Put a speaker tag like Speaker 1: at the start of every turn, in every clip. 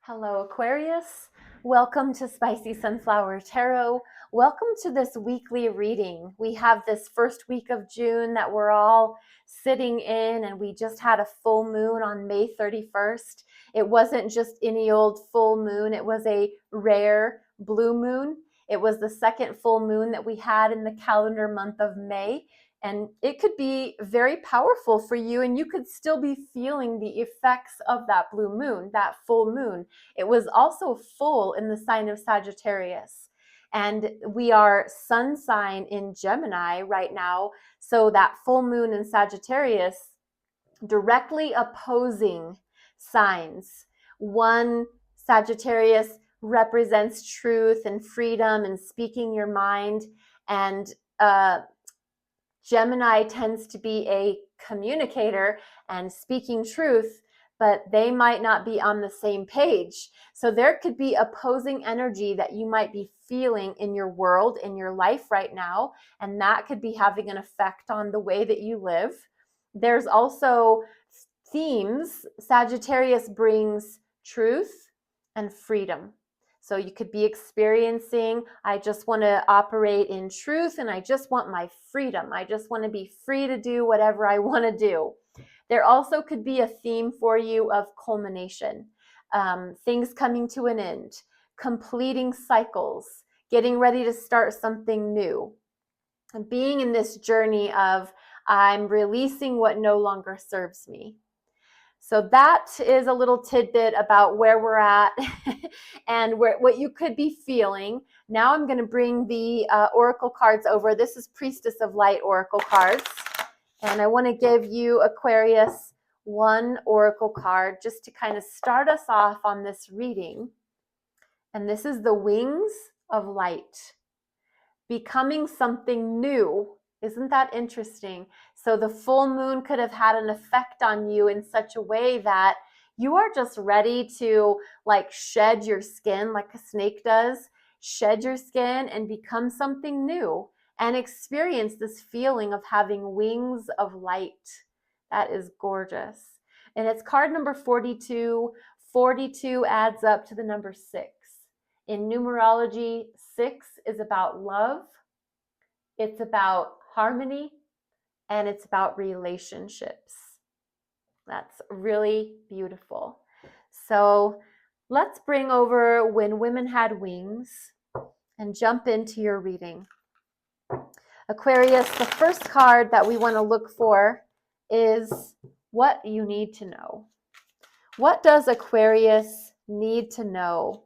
Speaker 1: Hello, Aquarius. Welcome to Spicy Sunflower Tarot. Welcome to this weekly reading. We have this first week of June that we're all sitting in, and we just had a full moon on May 31st. It wasn't just any old full moon, it was a rare blue moon. It was the second full moon that we had in the calendar month of May. And it could be very powerful for you, and you could still be feeling the effects of that blue moon, that full moon. It was also full in the sign of Sagittarius. And we are sun sign in Gemini right now. So that full moon in Sagittarius directly opposing signs. One, Sagittarius represents truth and freedom and speaking your mind. And Gemini tends to be a communicator and speaking truth, but they might not be on the same page. So there could be opposing energy that you might be feeling in your world, in your life right now, and that could be having an effect on the way that you live. There's also themes. Sagittarius brings truth and freedom. So you could be experiencing, I just want to operate in truth and I just want my freedom. I just want to be free to do whatever I want to do. There also could be a theme for you of culmination, things coming to an end, completing cycles, getting ready to start something new, and being in this journey of I'm releasing what no longer serves me. So that is a little tidbit about where we're at and what you could be feeling. Now I'm going to bring the oracle cards over. This is Priestess of Light oracle cards. And I want to give you, Aquarius, one oracle card just to kind of start us off on this reading. And this is the Wings of Light. Becoming something new. Isn't that interesting? So the full moon could have had an effect on you in such a way that you are just ready to like shed your skin like a snake does, shed your skin and become something new and experience this feeling of having wings of light. That is gorgeous. And it's card number 42. 42 adds up to the number 6. In numerology, 6 is about love. It's about harmony, and it's about relationships. That's really beautiful. So let's bring over When Women Had Wings and jump into your reading. Aquarius, the first card that we want to look for is what you need to know. What does Aquarius need to know?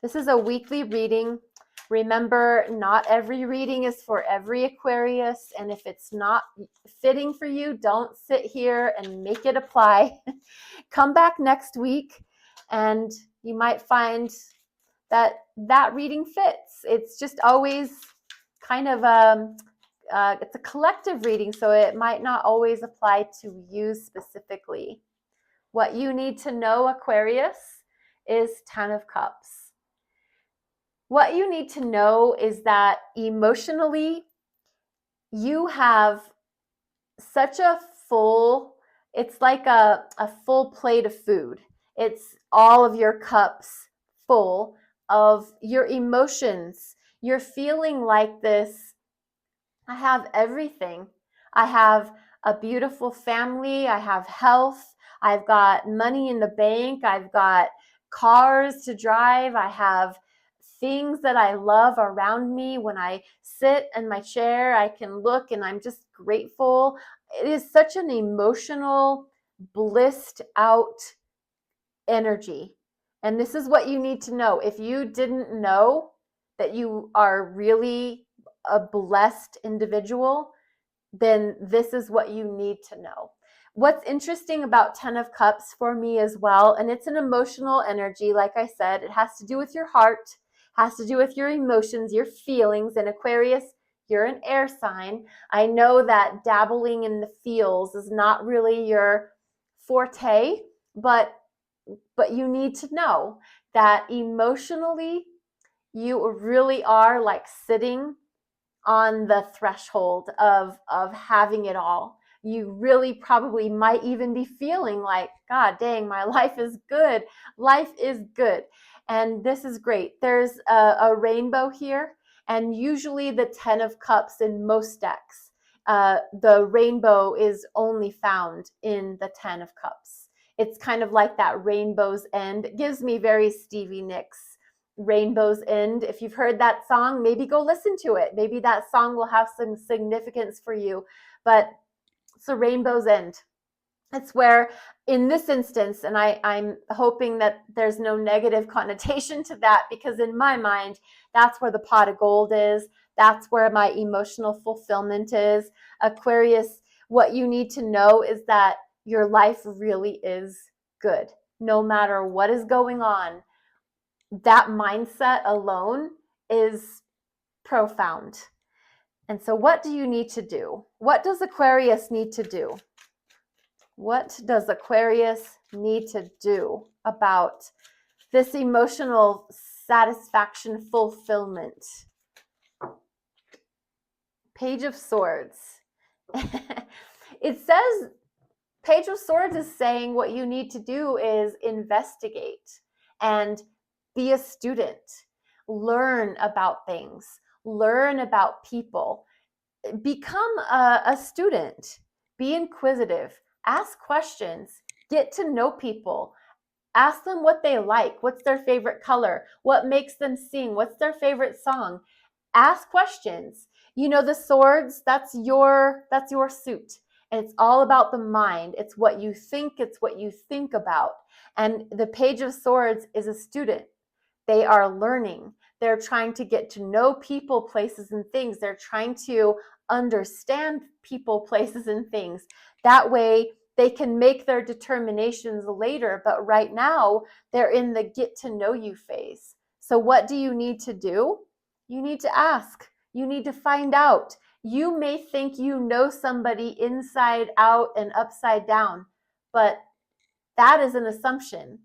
Speaker 1: This is a weekly reading. Remember, not every reading is for every Aquarius, and if it's not fitting for you, don't sit here and make it apply. Come back next week, and you might find that that reading fits. It's just always kind of it's a collective reading, so it might not always apply to you specifically. What you need to know, Aquarius, is 10 of Cups. What you need to know is that emotionally, you have such a full, it's like a full plate of food. It's all of your cups full of your emotions. You're feeling like this, I have everything. I have a beautiful family. I have health. I've got money in the bank. I've got cars to drive. I have things that I love around me. When I sit in my chair, I can look and I'm just grateful. It is such an emotional, blissed out energy. And this is what you need to know. If you didn't know that you are really a blessed individual, then this is what you need to know. What's interesting about 10 of Cups for me as well, and it's an emotional energy, like I said, it has to do with your heart, has to do with your emotions, your feelings. And Aquarius, you're an air sign. I know that dabbling in the feels is not really your forte, but you need to know that emotionally, you really are like sitting on the threshold of having it all. You really probably might even be feeling like, God dang, my life is good. Life is good. And this is great. There's a rainbow here, and usually the 10 of Cups in most decks, the rainbow is only found in the 10 of Cups. It's kind of like that rainbow's end. It gives me very Stevie Nicks, Rainbow's End. If you've heard that song, maybe go listen to it. Maybe that song will have some significance for you. But it's a Rainbow's End. It's where, in this instance, and I'm hoping that there's no negative connotation to that, because in my mind, that's where the pot of gold is. That's where my emotional fulfillment is. Aquarius, what you need to know is that your life really is good. No matter what is going on, that mindset alone is profound. And so what do you need to do? What does Aquarius need to do? What does Aquarius need to do about this emotional satisfaction fulfillment? Page of Swords. It says, Page of Swords is saying what you need to do is investigate and be a student, learn about things, learn about people, become a student, be inquisitive, ask questions, get to know people, ask them what they like, what's their favorite color, what makes them sing, what's their favorite song. Ask questions. You know, the swords, that's your suit. And it's all about the mind. It's what you think, it's what you think about. And the Page of Swords is a student. They are learning. They're trying to get to know people, places, and things. They're trying to understand people, places, and things. That way they can make their determinations later. But right now, they're in the get to know you phase. So what do you need to do? You need to ask. You need to find out. You may think you know somebody inside out and upside down, but that is an assumption.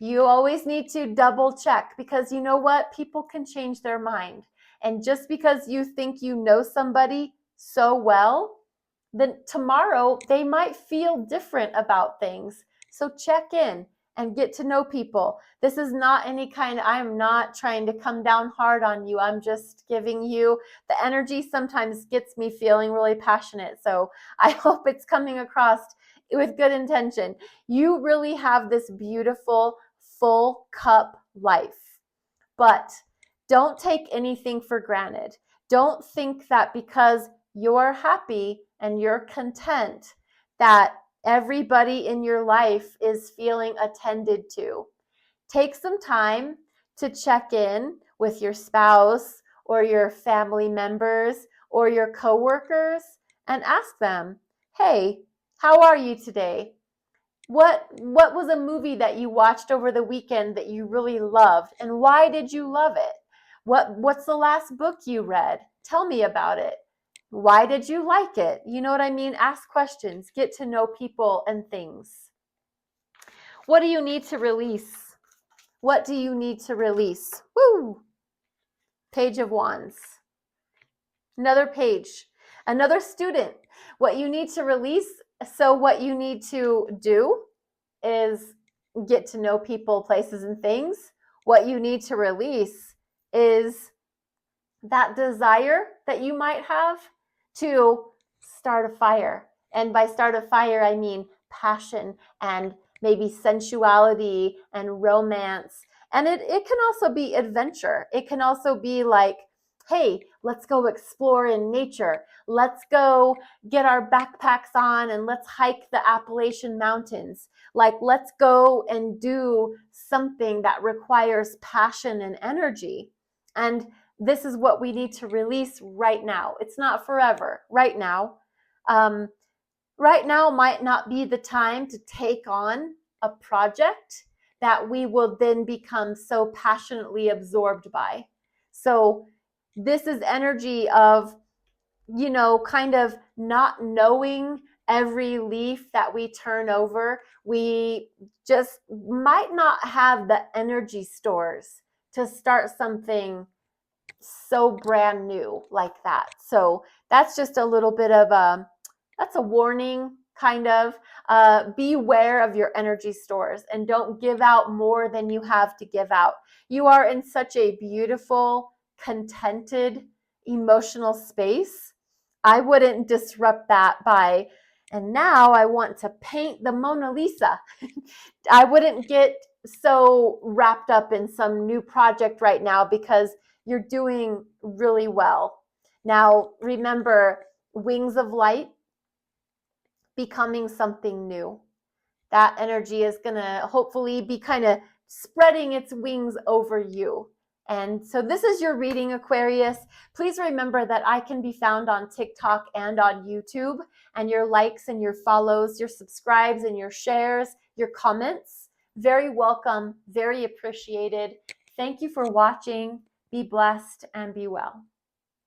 Speaker 1: You always need to double check, because you know what? People can change their mind. And just because you think you know somebody so well, then tomorrow they might feel different about things. So check in and get to know people. This is not any kind, I'm not trying to come down hard on you. I'm just giving you the energy. Sometimes gets me feeling really passionate. So I hope it's coming across with good intention. You really have this beautiful full cup life, but don't take anything for granted. Don't think that because you're happy and you're content that everybody in your life is feeling attended to. Take some time to check in with your spouse or your family members or your coworkers and ask them, hey, how are you today? What was a movie that you watched over the weekend that you really loved, and why did you love it? What's the last book you read? Tell me about it. Why did you like it? You know what I mean? Ask questions, get to know people and things. What do you need to release? What do you need to release? Woo! Page of Wands. Another page. Another student. What you need to release. So what you need to do is get to know people, places, and things. What you need to release is that desire that you might have to start a fire. And by start a fire, I mean passion and maybe sensuality and romance. And it can also be adventure. It can also be like, hey, let's go explore in nature. Let's go get our backpacks on and let's hike the Appalachian Mountains. Like, let's go and do something that requires passion and energy. And this is what we need to release right now. It's not forever, right now. Right now might not be the time to take on a project that we will then become so passionately absorbed by. So this is energy of, you know, kind of not knowing every leaf that we turn over. We just might not have the energy stores to start something so brand new like that. So that's just a little bit of That's a warning, kind of. Beware of your energy stores and don't give out more than you have to give out. You are in such a beautiful, contented, emotional space. I wouldn't disrupt that by, and now I want to paint the Mona Lisa. I wouldn't get so wrapped up in some new project right now because you're doing really well. Now, remember, wings of light, becoming something new. That energy is going to hopefully be kind of spreading its wings over you. And so this is your reading, Aquarius. Please remember that I can be found on TikTok and on YouTube, and your likes and your follows, your subscribes and your shares, your comments, very welcome, very appreciated. Thank you for watching. Be blessed and be well.